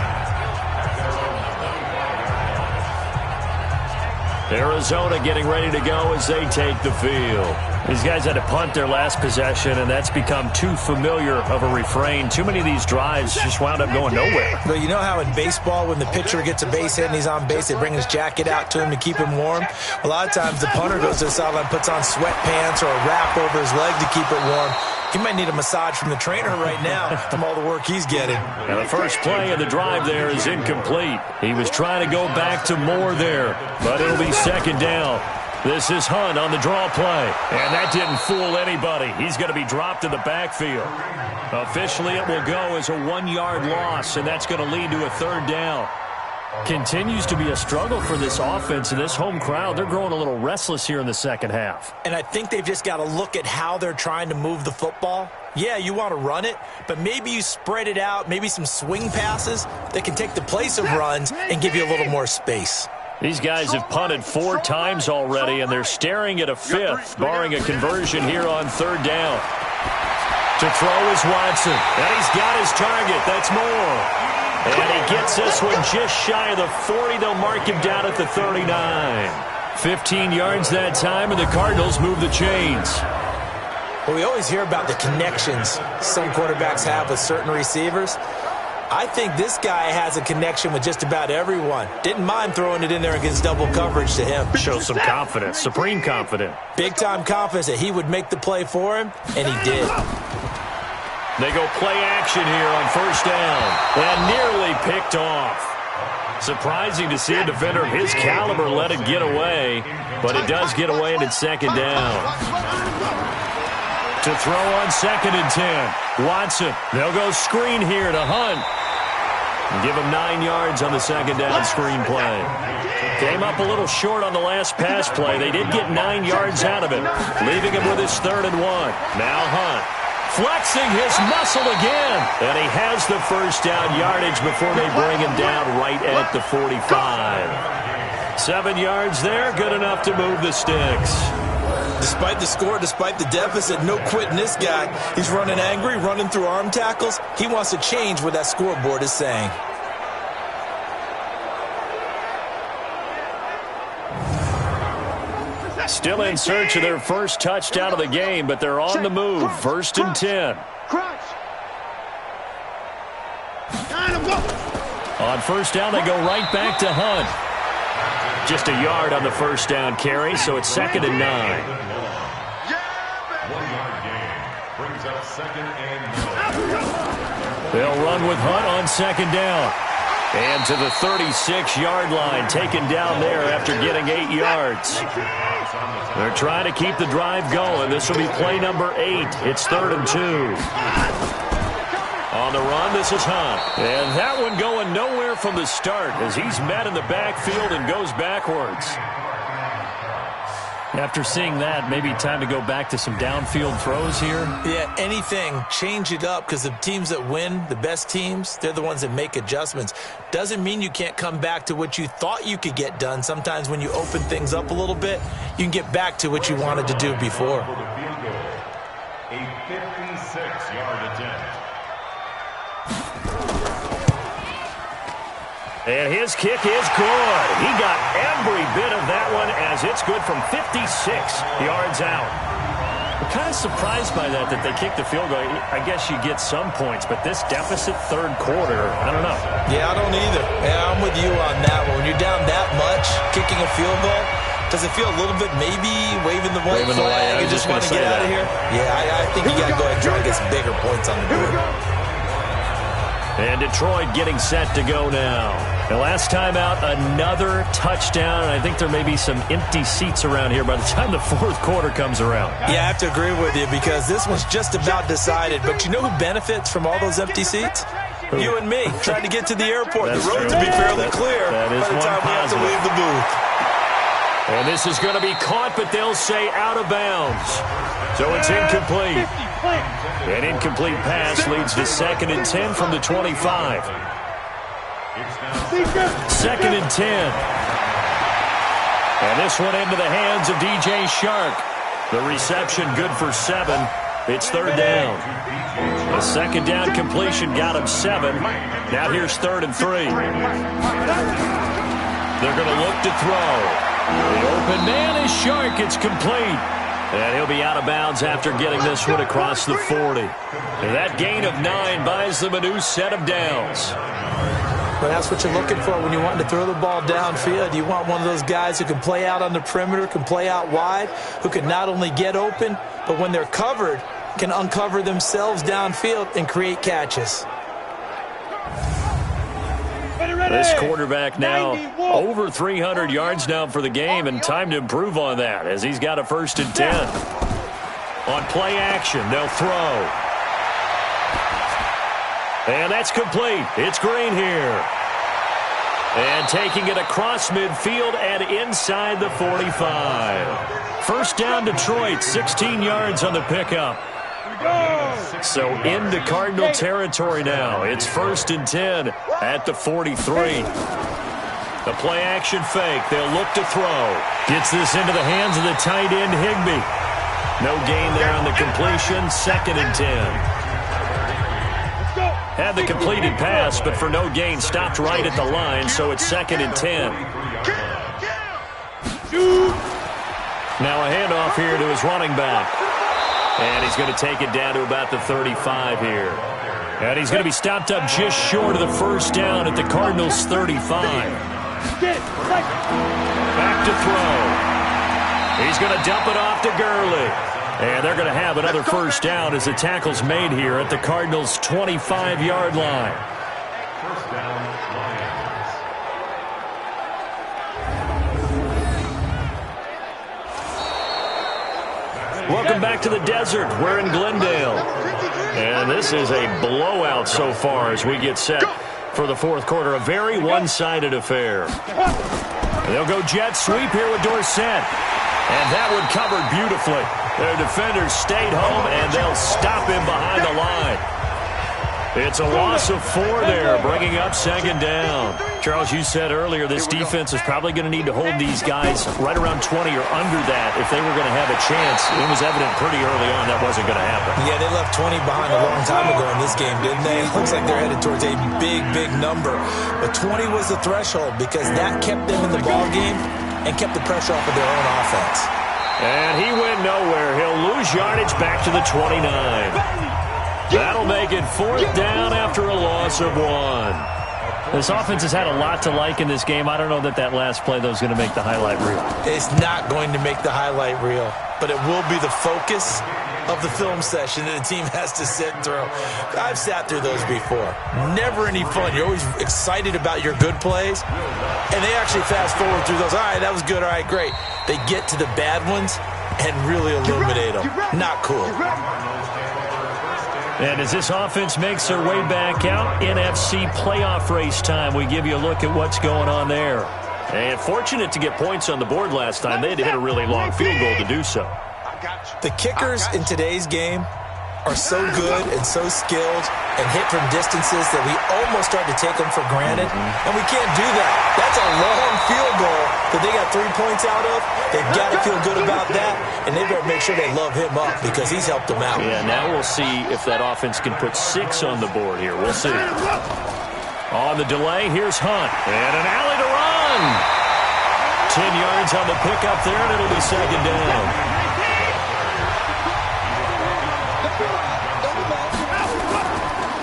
Arizona getting ready to go as they take the field. These guys had to punt their last possession, and that's become too familiar of a refrain. Too many of these drives just wound up going nowhere. But you know how in baseball, when the pitcher gets a base hit and he's on base, they bring his jacket out to him to keep him warm? A lot of times the punter goes to the sideline, puts on sweatpants or a wrap over his leg to keep it warm. He might need a massage from the trainer right now from all the work he's getting. And the first play of the drive there is incomplete. He was trying to go back to Moore there, but it'll be 2nd down. This is Hunt on the draw play, and that didn't fool anybody. He's going to be dropped in the backfield. Officially, it will go as a 1-yard loss, and that's going to lead to a 3rd down. Continues to be a struggle for this offense and this home crowd. They're growing a little restless here in the second half. And I think they've just got to look at how they're trying to move the football. Yeah, you want to run it, but maybe you spread it out, maybe some swing passes that can take the place of runs and give you a little more space. These guys have punted 4 times already, and they're staring at a 5th, barring a conversion here on 3rd down. To throw is Watson, and he's got his target. That's Moore. And he gets this one just shy of the 40. They'll mark him down at the 39. 15 yards that time, and the Cardinals move the chains. Well, we always hear about the connections some quarterbacks have with certain receivers. I think this guy has a connection with just about everyone. Didn't mind throwing it in there against double coverage to him. Shows some confidence, supreme confidence. Big-time confidence that he would make the play for him, and he did. They go play action here on first down, and nearly picked off. Surprising to see a defender of his caliber let it get away, but it does get away, and it's second down. To throw on 2nd and 10. Watson, they'll go screen here to Hunt. Give him 9 yards on the second down screen play. Came up a little short on the last pass play. They did get 9 yards out of it, leaving him with his 3rd and 1. Now Hunt, flexing his muscle again. And he has the first down yardage before they bring him down right at the 45. 7 yards there, good enough to move the sticks. Despite the score, despite the deficit, no quitting this guy. He's running angry, running through arm tackles. He wants to change what that scoreboard is saying. Still in search of their first touchdown of the game, but they're on the move. 1st and 10. On first down, they go right back to Hunt. Just a yard on the first down carry, so it's 2nd and 9. 1 yard gain brings up 2nd and 9. They'll run with Hunt on 2nd down. And to the 36-yard line, taken down there after getting 8 yards. They're trying to keep the drive going. This will be play number 8. It's 3rd and 2. On the run, this is Hunt. And that one going nowhere from the start as he's met in the backfield and goes backwards. After seeing that, maybe time to go back to some downfield throws here. Yeah, anything. Change it up, because the teams that win, the best teams, they're the ones that make adjustments. Doesn't mean you can't come back to what you thought you could get done. Sometimes when you open things up a little bit, you can get back to what you wanted to do before. A 56-yard attempt. And his kick is good. He got every bit of that one as it's good from 56 yards out. I'm kind of surprised by that they kicked the field goal. I guess you get some points, but this deficit 3rd quarter, I don't know. Yeah, I don't either. Yeah, I'm with you on that one. When you're down that much, kicking a field goal, does it feel a little bit maybe waving the white flag and just want to get out of here? Yeah, I think you got to go ahead and try to get some bigger points on the board. And Detroit getting set to go now. The last time out, another touchdown. And I think there may be some empty seats around here by the time the 4th quarter comes around. Yeah, I have to agree with you because this one's just about decided. But you know who benefits from all those empty seats? Who? You and me, trying to get to the airport. That's the roads true. will be fairly clear by the time we have to leave the booth. And this is going to be caught, but they'll say out of bounds. So it's incomplete. An incomplete pass leads to 2nd and 10 from the 25. 2nd and 10. And this one into the hands of DJ Shark. The reception good for 7. It's 3rd down. The 2nd down completion got him 7. Now here's 3rd and 3. They're going to look to throw. The open man is Shark. It's complete. And he'll be out of bounds after getting this one across the 40. And that gain of 9 buys them a new set of downs. But that's what you're looking for when you want to throw the ball downfield. You want one of those guys who can play out on the perimeter, can play out wide, who can not only get open, but when they're covered, can uncover themselves downfield and create catches. This quarterback now over 300 yards now for the game, and time to improve on that as he's got a 1st and 10. On play action, they'll throw. And that's complete. It's Green here. And taking it across midfield and inside the 45. First down Detroit, 16 yards on the pickup. So into Cardinal territory now. It's 1st and 10 at the 43. The play action fake. They'll look to throw. Gets this into the hands of the tight end Higbee. No gain there on the completion. 2nd and 10. Had the completed pass, but for no gain, stopped right at the line, so it's 2nd and 10. Now a handoff here to his running back. And he's going to take it down to about the 35 here. And he's going to be stopped up just short of the first down at the Cardinals' 35. Back to throw. He's going to dump it off to Gurley. And they're going to have another first down as the tackle's made here at the Cardinals' 25-yard line. First down, Lions. Welcome back to the desert. We're in Glendale. And this is a blowout so far as we get set for the fourth quarter. A very one-sided affair. They'll go jet sweep here with Dorsett. And that one covered beautifully. Their defenders stayed home, and they'll stop him behind the line. It's a loss of 4 there, bringing up 2nd down. Charles, you said earlier this defense is probably going to need to hold these guys right around 20 or under that if they were going to have a chance. It was evident pretty early on that wasn't going to happen. Yeah, they left 20 behind a long time ago in this game, didn't they? It looks like they're headed towards a big, big number. But 20 was the threshold because that kept them in the ball game and kept the pressure off of their own offense. And he went nowhere. He'll lose yardage back to the 29. That'll make it 4th down after a loss of 1. This offense has had a lot to like in this game. I don't know that last play, though, is going to make the highlight reel. It's not going to make the highlight reel, but it will be the focus of the film session that the team has to sit through. I've sat through those before. Never any fun. You're always excited about your good plays, and they actually fast forward through those. All right, that was good. All right, great. They get to the bad ones and really illuminate them. Not cool. And as this offense makes their way back out, NFC playoff race time, we give you a look at what's going on there. And fortunate to get points on the board last time. They had to hit a really long field goal to do so. The kickers in today's game are so good and so skilled and hit from distances that we almost start to take them for granted, and we can't do that. That's a long field goal that they got 3 points out of. They've got to feel good about that, and they better make sure they love him up because he's helped them out. Yeah, now we'll see if that offense can put 6 on the board here. We'll see. On the delay, here's Hunt, and an alley to run. 10 yards on the pickup there, and it'll be 2nd down.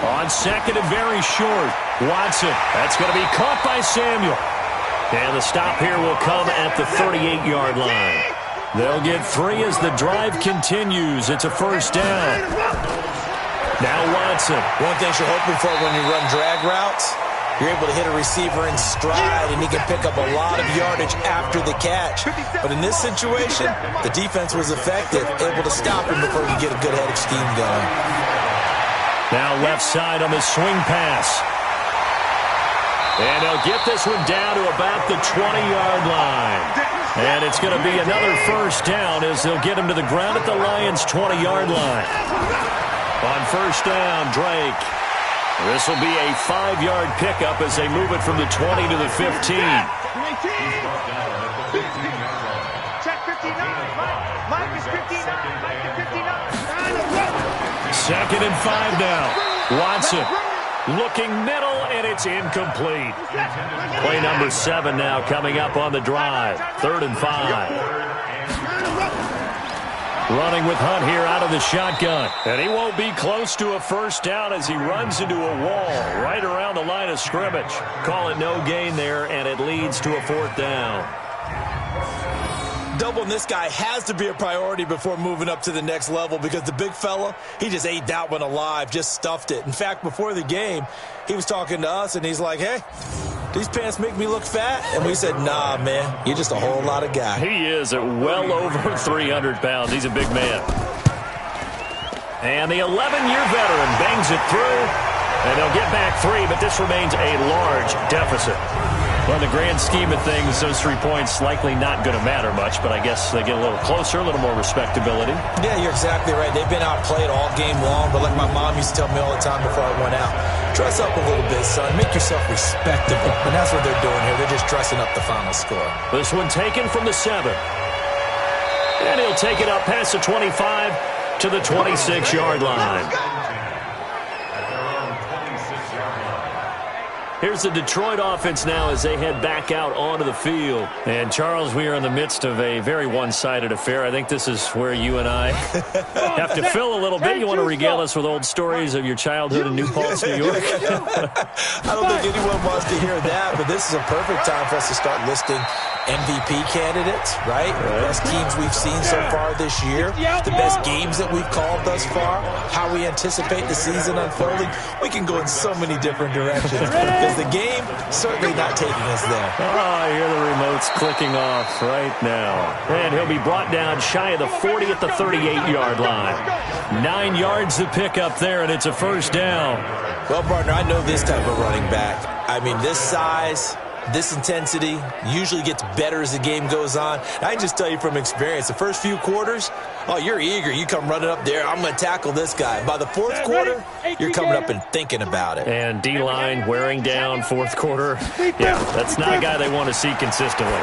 On 2nd and very short, Watson. That's going to be caught by Samuel. And the stop here will come at the 38-yard line. They'll get 3 as the drive continues. It's a first down. Now Watson. One thing you're hoping for when you run drag routes, you're able to hit a receiver in stride, and he can pick up a lot of yardage after the catch. But in this situation, the defense was effective, able to stop him before he could get a good head of steam going. Now left side on the swing pass. And they'll get this one down to about the 20-yard line. And it's going to be another first down as they'll get him to the ground at the Lions' 20-yard line. On first down, Drake. This will be a 5-yard pickup as they move it from the 20 to the 15. Check 59. Mike is 59. Mike is 59. 2nd and 5 now. Watson looking middle, and it's incomplete. Play number 7 now coming up on the drive. 3rd and 5. Running with Hunt here out of the shotgun. And he won't be close to a first down as he runs into a wall right around the line of scrimmage. Call it no gain there, and it leads to a 4th down. Doubling this guy has to be a priority before moving up to the next level because the big fella, he just ate that one alive, just stuffed it. In fact, before the game, he was talking to us, and he's like, hey, these pants make me look fat? And we said, nah, man, you're just a whole lot of guy. He is at well over 300 pounds. He's a big man. And the 11-year veteran bangs it through, and they'll get back 3, but this remains a large deficit. Well, in the grand scheme of things, those 3 points likely not going to matter much, but I guess they get a little closer, a little more respectability. Yeah, you're exactly right. They've been outplayed all game long, but like my mom used to tell me all the time before I went out, dress up a little bit, son. Make yourself respectable. And that's what they're doing here. They're just dressing up the final score. This one taken from the 7. And he'll take it up past the 25 to the 26-yard line. Here's the Detroit offense now as they head back out onto the field. And, Charles, we are in the midst of a very one-sided affair. I think this is where you and I have to fill a little bit. You want to regale us with old stories of your childhood in New Paltz, New York? I don't think anyone wants to hear that, but this is a perfect time for us to start listing MVP candidates, right? The best teams we've seen so far this year, the best games that we've called thus far, how we anticipate the season unfolding. We can go in so many different directions because the game certainly not taking us there. Oh, I hear the remotes clicking off right now. And he'll be brought down shy of the 40 at the 38-yard line. 9 yards to pick up there, and it's a first down. Well, partner, I know this type of running back. I mean, this size, this intensity usually gets better as the game goes on. I can just tell you from experience, the first few quarters, oh, you're eager. You come running up there, I'm going to tackle this guy. By the fourth quarter, you're coming up and thinking about it. And D-line wearing down fourth quarter. Yeah, that's not a guy they want to see consistently.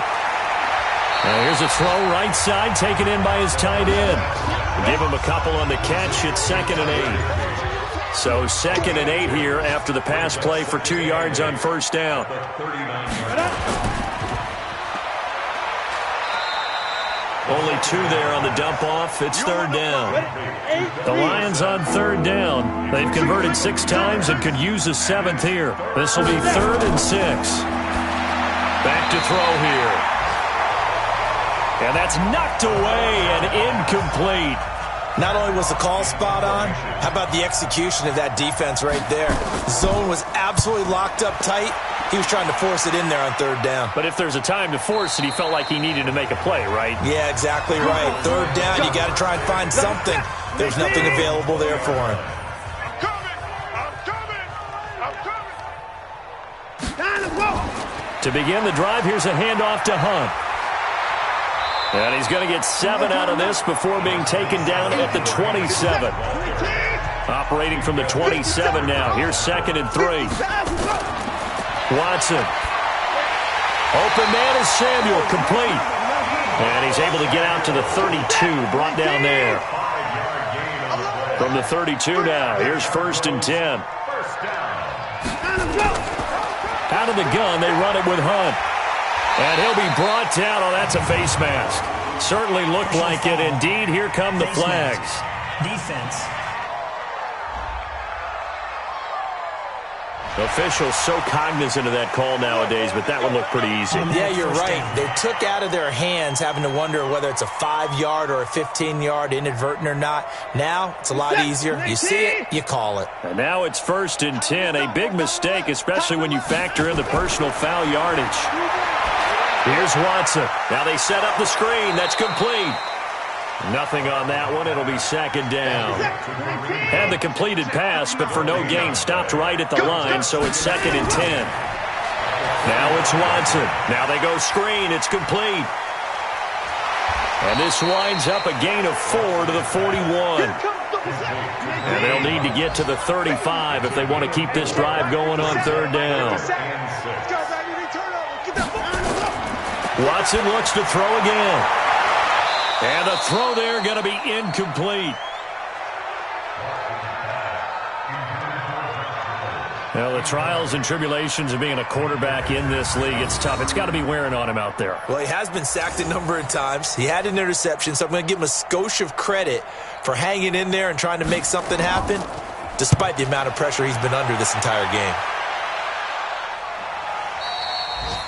Now here's a throw right side, taken in by his tight end. Give him a couple on the catch. It's 2nd and 8. So 2nd and 8 here after the pass play for 2 yards on first down. Only 2 there on the dump off. It's 3rd down. The Lions on 3rd down. They've converted 6 times and could use a 7th here. This will be 3rd and 6. Back to throw here. And that's knocked away and incomplete. Not only was the call spot on, how about the execution of that defense right there? Zone was absolutely locked up tight. He was trying to force it in there on 3rd down. But if there's a time to force it, he felt like he needed to make a play, right? Yeah, exactly right. 3rd down, you got to try and find something. There's nothing available there for him. To begin the drive, here's a handoff to Hunt. And he's going to get 7 out of this before being taken down at the 27. Operating from the 27 now. Here's 2nd and 3. Watson. Open man is Samuel, complete. And he's able to get out to the 32, brought down there. From the 32 now, here's 1st and 10. Out of the gun, they run it with Hunt. And he'll be brought down. Oh, that's a face mask. Certainly looked like it. Indeed, here come the flags. Defense. Officials so cognizant of that call nowadays, but that one looked pretty easy. Yeah, you're right. They took out of their hands having to wonder whether it's a 5-yard or a 15-yard inadvertent or not. Now, it's a lot easier. You see it, you call it. And now it's 1st and 10. A big mistake, especially when you factor in the personal foul yardage. Here's Watson. Now they set up the screen. That's complete. Nothing on that one. It'll be 2nd down. Had the completed pass, but for no gain. Stopped right at the line, so it's 2nd and 10. Now it's Watson. Now they go screen. It's complete. And this winds up a gain of 4 to the 41. And they'll need to get to the 35 if they want to keep this drive going on 3rd down. Watson looks to throw again. And the throw there going to be incomplete. Well, the trials and tribulations of being a quarterback in this league, it's tough. It's got to be wearing on him out there. Well, he has been sacked a number of times. He had an interception, so I'm going to give him a skosh of credit for hanging in there and trying to make something happen, despite the amount of pressure he's been under this entire game.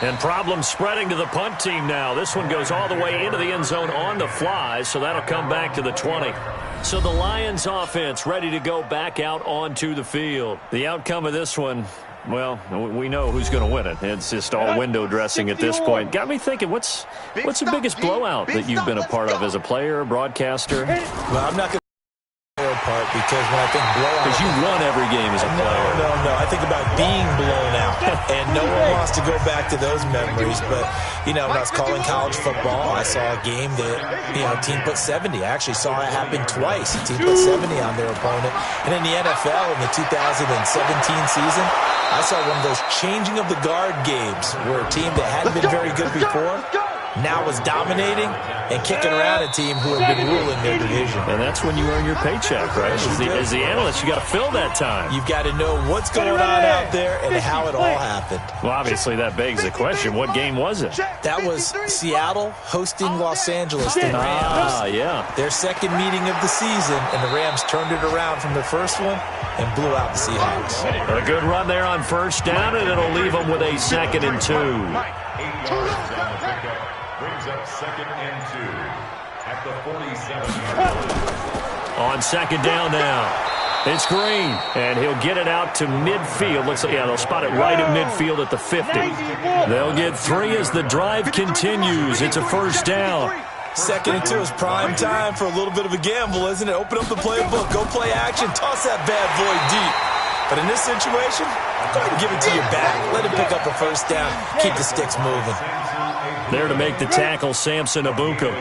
And problems spreading to the punt team now. This one goes all the way into the end zone on the fly, so that'll come back to the 20. So the Lions offense ready to go back out onto the field. The outcome of this one, well, we know who's going to win it. It's just all window dressing at this point. Got me thinking, what's the biggest blowout that you've been a part of as a player, broadcaster? Well, I'm not going to part because when I think blowout, because you won every game as a player. No. I think about being blown out, and no one wants to go back to those memories. But when I was calling college football, I saw a game that a team put 70. I actually saw it happen twice. A team put 70 on their opponent, and in the NFL in the 2017 season, I saw one of those changing of the guard games where a team that hadn't been very good before now was dominating and kicking around a team who had been ruling their division. And that's when you earn your paycheck, right? As the analyst, you got to fill that time. You've got to know what's going on out there and how it all happened. Well, obviously, that begs the question, what game was it? That was Seattle hosting Los Angeles, the Rams. Ah, yeah. Their second meeting of the season, and the Rams turned it around from the first one and blew out the Seahawks. A good run there on first down, and it'll leave them with a 2nd and 2. 8 yards on the pickup. Brings up 2nd and 2 at the 47-yard line. On 2nd down now. It's Green, and he'll get it out to midfield. Looks like, yeah, they'll spot it right at midfield at the 50. They'll get 3 as the drive continues. It's a first down. 2nd and 2 is prime time for a little bit of a gamble, isn't it? Open up the playbook, go play action, toss that bad boy deep. But in this situation, go ahead and give it to your back. Let him pick up a first down. Keep the sticks moving. There to make the tackle, Samson Abuka.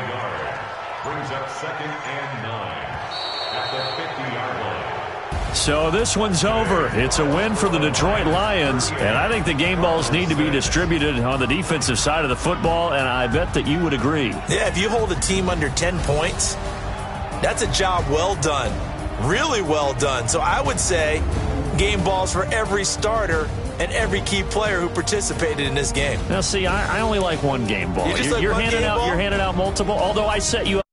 Brings up 2nd and 9 at the 50-yard line. So this one's over. It's a win for the Detroit Lions, and I think the game balls need to be distributed on the defensive side of the football, and I bet that you would agree. Yeah, if you hold a team under 10 points, that's a job well done. Really well done. So I would say game balls for every starter and every key player who participated in this game. Now, see, I only like one game ball. You just like you're one handing game out ball? You're handing out multiple, although I set you up.